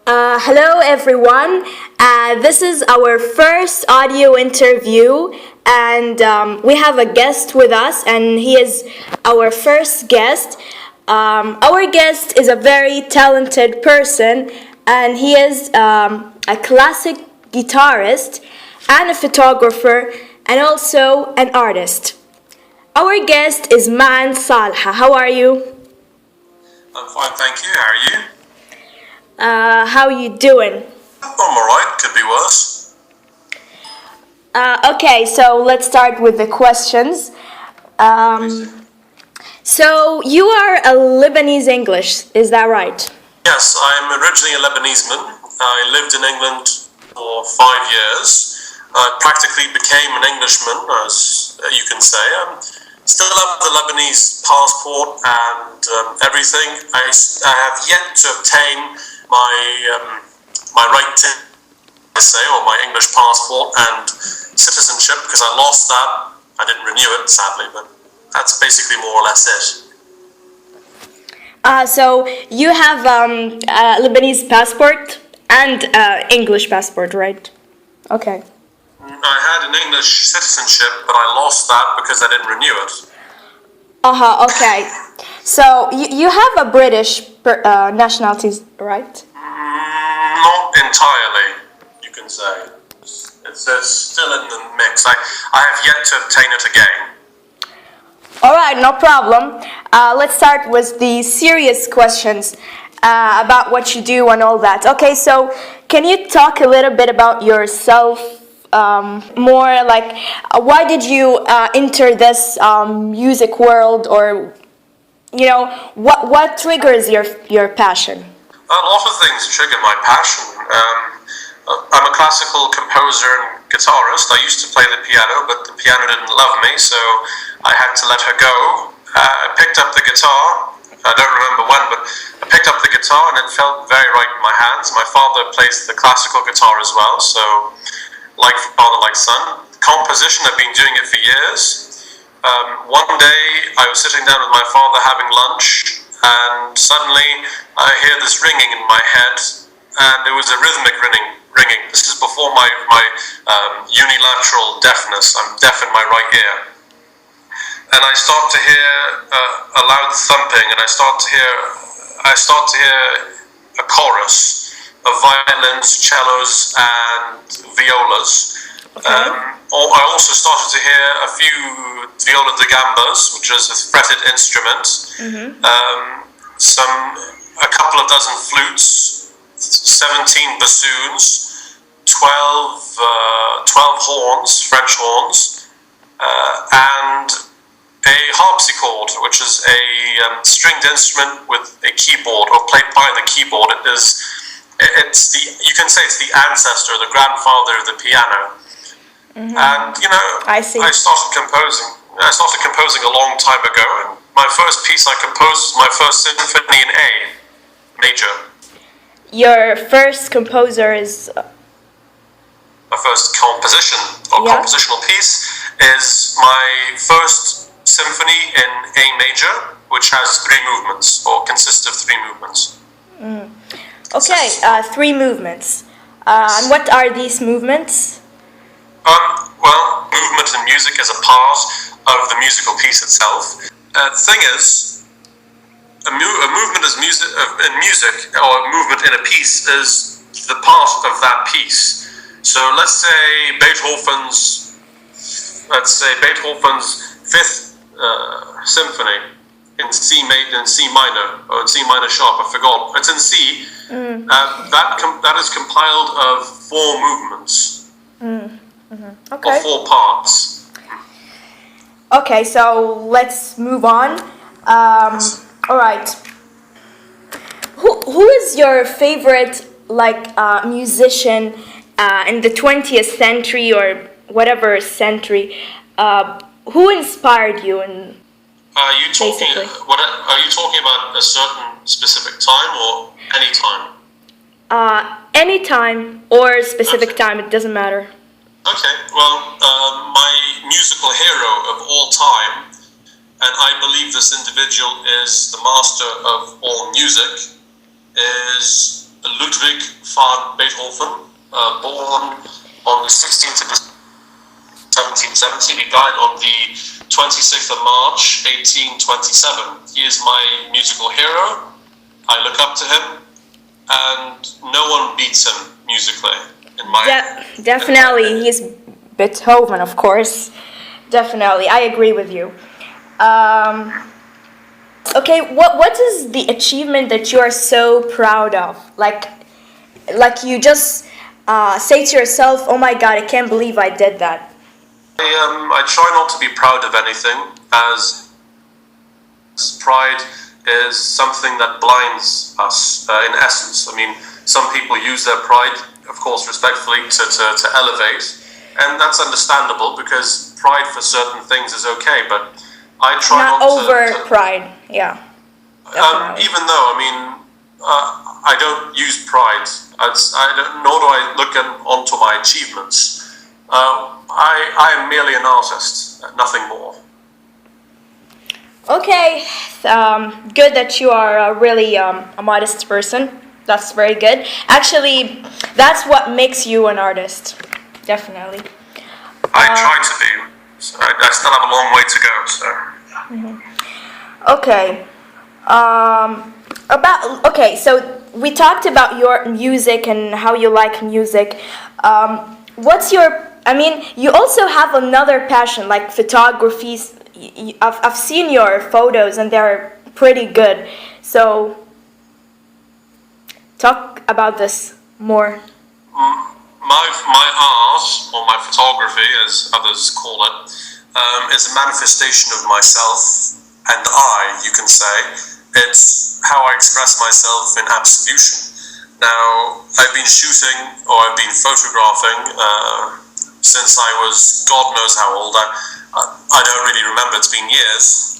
Hello, everyone. This is our first audio interview, and we have a guest with us, and he is our first guest. Our guest is a very talented person, and he is a classic guitarist and a photographer, and also an artist. Our guest is Maan Salha. How are you? I'm fine, thank you. How are you? How you doing? I'm alright, could be worse. Okay, so let's start with the questions. So you are a Lebanese English, is that right? Yes, I'm originally a Lebanese man. I lived in England for 5 years. I practically became an Englishman, as you can say. I still have the Lebanese passport and everything. I have yet to obtain my right to say, or my English passport and citizenship, because I lost that. I didn't renew it, sadly, but that's basically more or less it. So you have a Lebanese passport and English passport, right? Okay. I had an English citizenship, but I lost that because I didn't renew it. Okay. So you have a British nationality, right? Not entirely, you can say. It's still in the mix. I have yet to obtain it again. Alright, no problem. Let's start with the serious questions about what you do and all that. Okay, so can you talk a little bit about yourself? More like, why did you enter this music world, or what triggers your passion? A lot of things trigger my passion. I'm a classical composer and guitarist. I used to play the piano, but the piano didn't love me, so I had to let her go. I picked up the guitar. I don't remember when, but I picked up the guitar and it felt very right in my hands. My father plays the classical guitar as well, so like father, like son. Composition, I've been doing it for years. One day I was sitting down with my father having lunch, and suddenly I hear this ringing in my head, and it was a rhythmic ringing. This is before my unilateral deafness. I'm deaf in my right ear. And I start to hear a loud thumping, and I start to hear a chorus of violins, cellos, and violas. Okay. I also started to hear a few viola da gambas, which is a fretted instrument. A couple of dozen flutes, 17 bassoons, 12 horns, French horns, and a harpsichord, which is a stringed instrument with a keyboard, or played by the keyboard. You can say it's the ancestor, the grandfather of the piano. And I see. I started composing a long time ago, and my first piece I composed was my first symphony in A major. Your first composer is My first composition or compositional piece is my first symphony in A major, which has 3 movements, or consists of 3 movements. Okay, 3 movements. And what are these movements? Well, movement in music is a part of the musical piece itself. The thing is, a movement is in music, or a movement in a piece is the part of that piece. So let's say Beethoven's 5th symphony in C minor, or in C minor sharp. I forgot. It's in C. That is compiled of 4 movements. Okay. Or 4 parts. Okay, so let's move on. All right. Who is your favorite musician in the 20th century or whatever century? Who inspired you? Are you talking about a certain specific time or any time? Any time or specific time, it doesn't matter. Okay, well, my musical hero of all time, and I believe this individual is the master of all music, is Ludwig van Beethoven, born on the 16th of December 1770. He died on the 26th of March 1827. He is my musical hero. I look up to him, and no one beats him musically. Definitely, he's Beethoven, of course. Definitely, I agree with you. Okay, what is the achievement that you are so proud of? Like you just say to yourself, "Oh my God, I can't believe I did that." I try not to be proud of anything, as pride is something that blinds us. In essence, I mean, some people use their pride, of course, respectfully, to elevate, and that's understandable because pride for certain things is okay, but I try not over pride, yeah. Even though, I mean, I don't use pride, nor do I look onto my achievements. I am merely an artist, nothing more. Okay, good that you are really a modest person. That's very good. Actually, that's what makes you an artist, definitely. I try to be. So I still have a long way to go. So. Okay. So we talked about your music and how you like music. What's your? I mean, you also have another passion like photography. I've seen your photos and they're pretty good. So talk about this more. My art, or my photography, as others call it, is a manifestation of myself and you can say. It's how I express myself in absolution. Now, I've been shooting, or I've been photographing since I was God knows how old. I don't really remember, it's been years.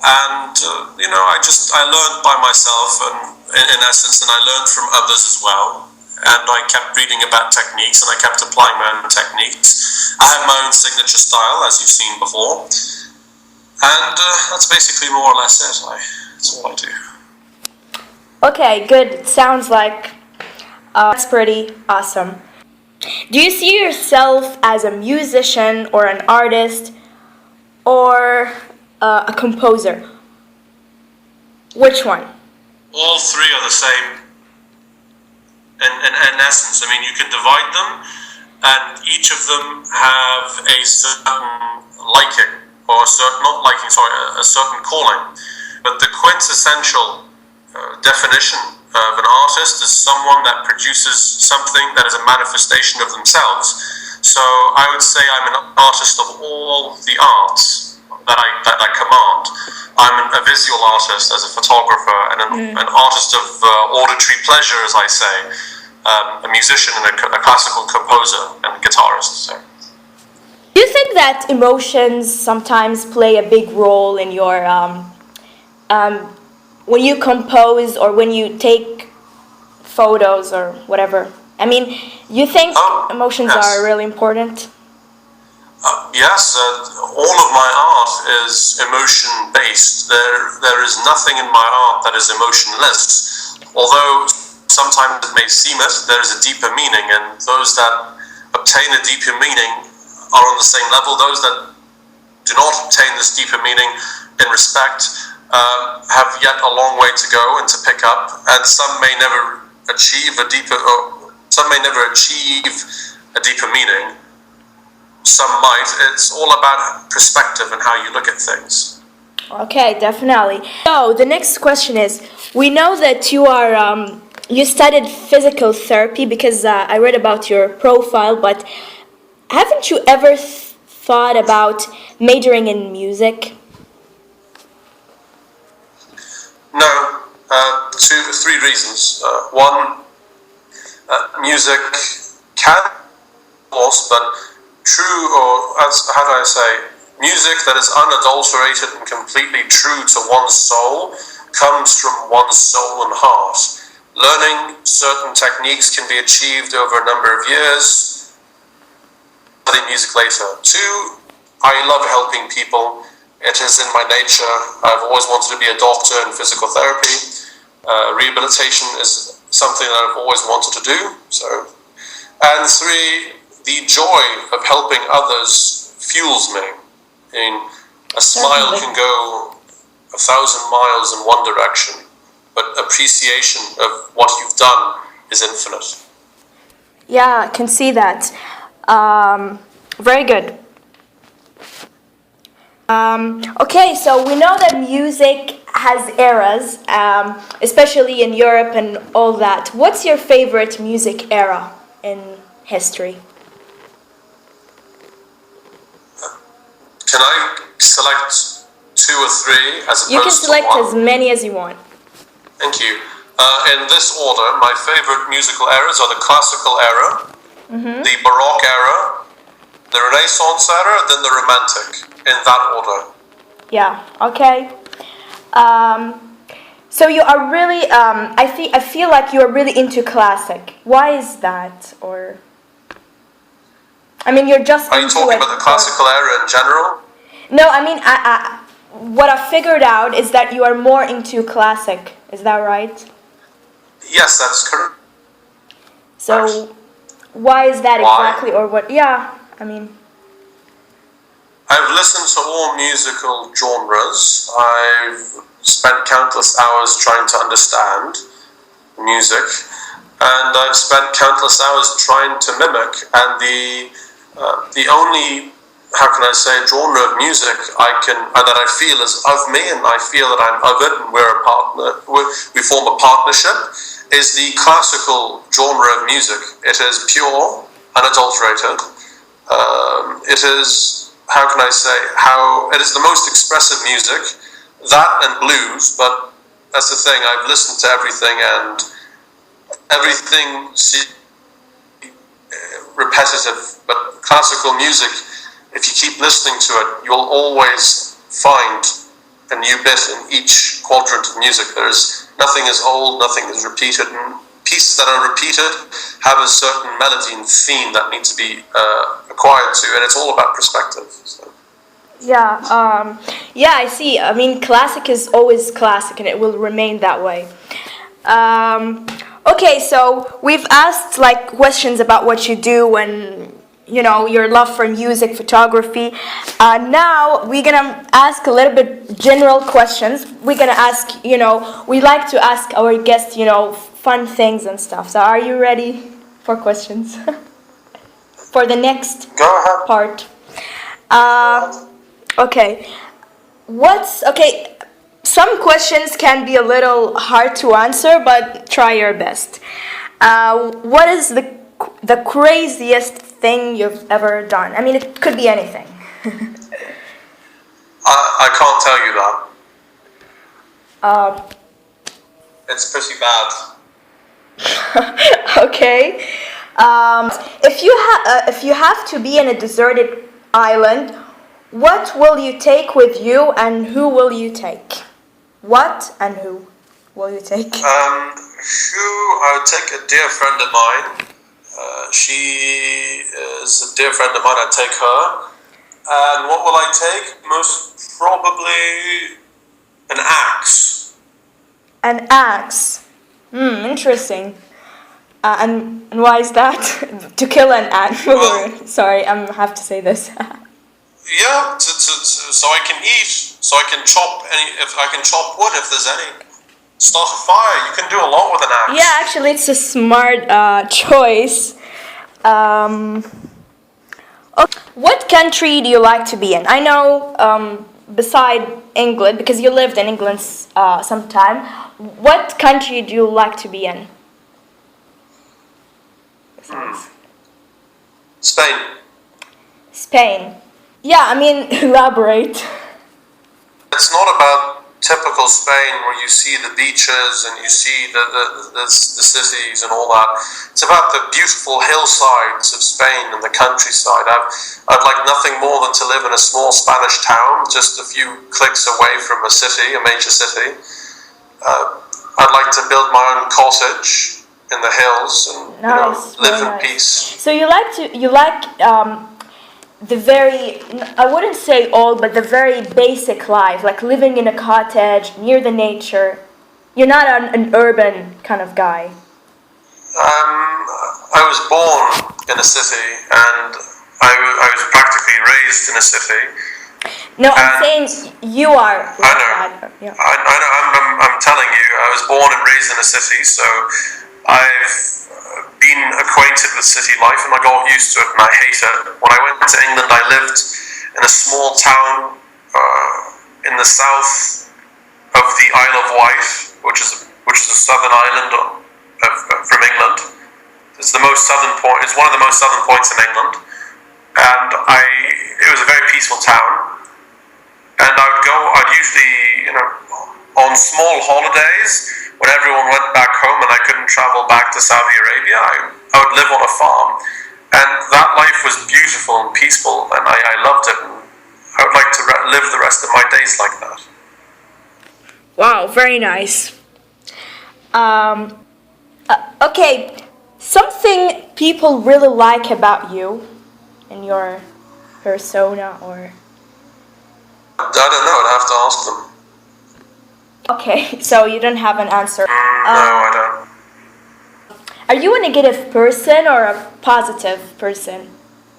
And, I learned by myself, and in essence, and I learned from others as well. And I kept reading about techniques, and I kept applying my own techniques. I have my own signature style, as you've seen before. And that's basically more or less it. That's all I do. Okay, good. It sounds like that's pretty awesome. Do you see yourself as a musician or an artist or a composer? Which one? All three are the same. In essence, I mean, you can divide them, and each of them have a certain liking, or a certain calling. But the quintessential definition of an artist is someone that produces something that is a manifestation of themselves. So I would say I'm an artist of all the arts that I command. I'm a visual artist as a photographer, and an artist of auditory pleasure, as I say, a musician and a classical composer and guitarist. So. Do you think that emotions sometimes play a big role in your when you compose or when you take photos or whatever? I mean, you think emotions are really important? Yes, all of my art is emotion-based. There is nothing in my art that is emotionless. Although sometimes it may seem it, there is a deeper meaning, and those that obtain a deeper meaning are on the same level. Those that do not obtain this deeper meaning in respect have yet a long way to go and to pick up, and some may never achieve a deeper meaning. Some might. It's all about perspective and how you look at things. Okay, definitely. So the next question is: we know that you are you studied physical therapy because I read about your profile, but haven't you ever thought about majoring in music? No. Three reasons. One, music can, of course, but true, or how do I say, music that is unadulterated and completely true to one's soul comes from one's soul and heart. Learning certain techniques can be achieved over a number of years. Study music later. Two, I love helping people. It is in my nature. I've always wanted to be a doctor in physical therapy. Rehabilitation is something that I've always wanted to do. So, and three, the joy of helping others fuels me. I mean, a smile can go 1,000 miles in one direction, but appreciation of what you've done is infinite. Yeah, I can see that. Very good. Okay, so we know that music has eras, especially in Europe and all that. What's your favorite music era in history? Can I select 2 or 3 as opposed to 1? You can select as many as you want. Thank you. In this order, my favorite musical eras are the classical era, the Baroque era, the Renaissance era, then the Romantic, in that order. Yeah, okay. So you are really, I feel like you are really into classic. Why is that? Or, I mean, you're just Are you talking about the classical era in general? No, I mean, what I figured out is that you are more into classic. Is that right? Yes, that's correct. So, why is that exactly, or what? Yeah, I mean, I've listened to all musical genres. I've spent countless hours trying to understand music, and I've spent countless hours trying to mimic. And the only, how can I say, genre of music that I feel is of me, and I feel that I'm of it, and we're a partner. We form a partnership. Is the classical genre of music. It is pure, unadulterated. It is, how can I say, it is the most expressive music, that and blues, but that's the thing, I've listened to everything, and everything seems repetitive, but classical music, if you keep listening to it, you'll always find a new bit in each quadrant of music. Nothing is old, nothing is repeated, and pieces that are repeated have a certain melody and theme that needs to be acquired to, and it's all about perspective. So. Yeah, yeah, I see. I mean, classic is always classic, and it will remain that way. Okay, so we've asked like questions about what you do and your love for music, photography. Now we're gonna ask a little bit general questions. We're gonna ask, we like to ask our guests, fun things and stuff. So are you ready for questions? For the next part. Okay. Okay, some questions can be a little hard to answer, but try your best. What is the craziest thing you've ever done? I mean, it could be anything. I can't tell you that. It's pretty bad. Okay. If you have to be in a deserted island, what will you take with you, and who will you take? What and who will you take? I would take a dear friend of mine. She is a dear friend of mine. I'd take her. And what will I take? Most probably an axe. An axe. Interesting. And why is that? To kill an animal? Well, sorry, I have to say this. Yeah, so I can eat, so I can chop if I can chop wood if there's any. Start a fire. You can do a lot with an axe. Yeah, actually, it's a smart choice. Okay. What country do you like to be in? I know, beside England, because you lived in England some time. What country do you like to be in? Spain. Spain. Yeah, I mean, elaborate. It's not about typical Spain where you see the beaches and you see the cities and all that. It's about the beautiful hillsides of Spain and the countryside. I'd like nothing more than to live in a small Spanish town, just a few clicks away from a city, a major city. I'd like to build my own cottage in the hills and live in peace. So you like the very, I wouldn't say old, but the very basic life, like living in a cottage near the nature. You're not an urban kind of guy. was born in a city, and I was practically raised in a city. No, I'm saying you are. I know. Yeah. I know. I'm telling you, I was born and raised in a city, so I've been acquainted with city life, and I got used to it, and I hate it. When I went to England, I lived in a small town in the south of the Isle of Wight, which is a southern island from England. It's the most southern point. It's one of the most southern points in England, and it was a very peaceful town. And I'd usually, on small holidays, when everyone went back home and I couldn't travel back to Saudi Arabia, I would live on a farm. And that life was beautiful and peaceful, and I loved it. And I would like to live the rest of my days like that. Wow, very nice. Okay, something people really like about you in your persona or... I don't know, I'd have to ask them. Okay, so you don't have an answer. No, I don't. Are you a negative person or a positive person?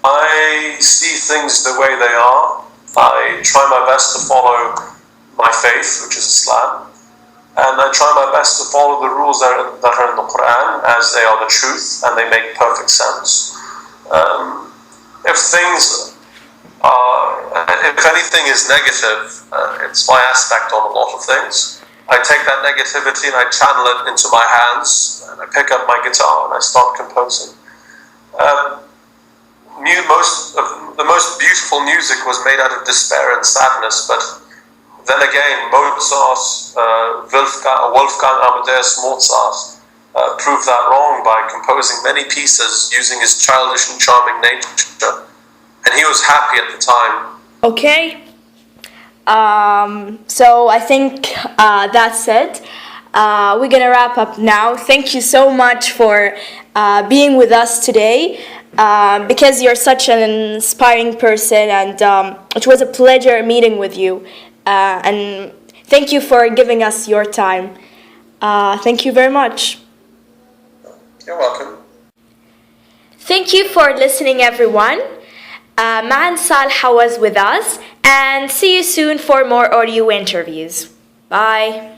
I see things the way they are. I try my best to follow my faith, which is Islam. And I try my best to follow the rules that are in the Quran as they are the truth and they make perfect sense. If anything is negative, it's my aspect on a lot of things. I take that negativity and I channel it into my hands, and I pick up my guitar and I start composing. The most beautiful music was made out of despair and sadness, but then again, Mozart, Wolfgang Amadeus Mozart proved that wrong by composing many pieces using his childish and charming nature, and he was happy at the time. Okay. So I think that's it. We're gonna wrap up now. Thank you so much for being with us today, because you're such an inspiring person, and it was a pleasure meeting with you. And thank you for giving us your time. Thank you very much. You're welcome. Thank you for listening, everyone. Maan Salha was with us, and see you soon for more audio interviews. Bye.